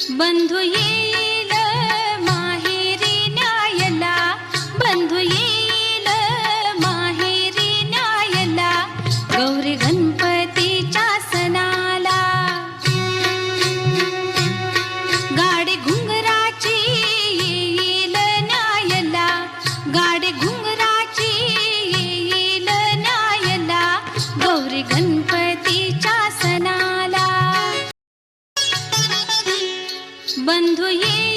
बंधू येईल माहेरी न्यायला, बंधू येईल माहेरी न्यायला, गौरी गणपतीच्या सणाला. गाडी घुंगराची येईल न्यायला, गाडी घुंगराची येईल न्यायला, गौरी गणपतीच्या सणाला. बंधू ये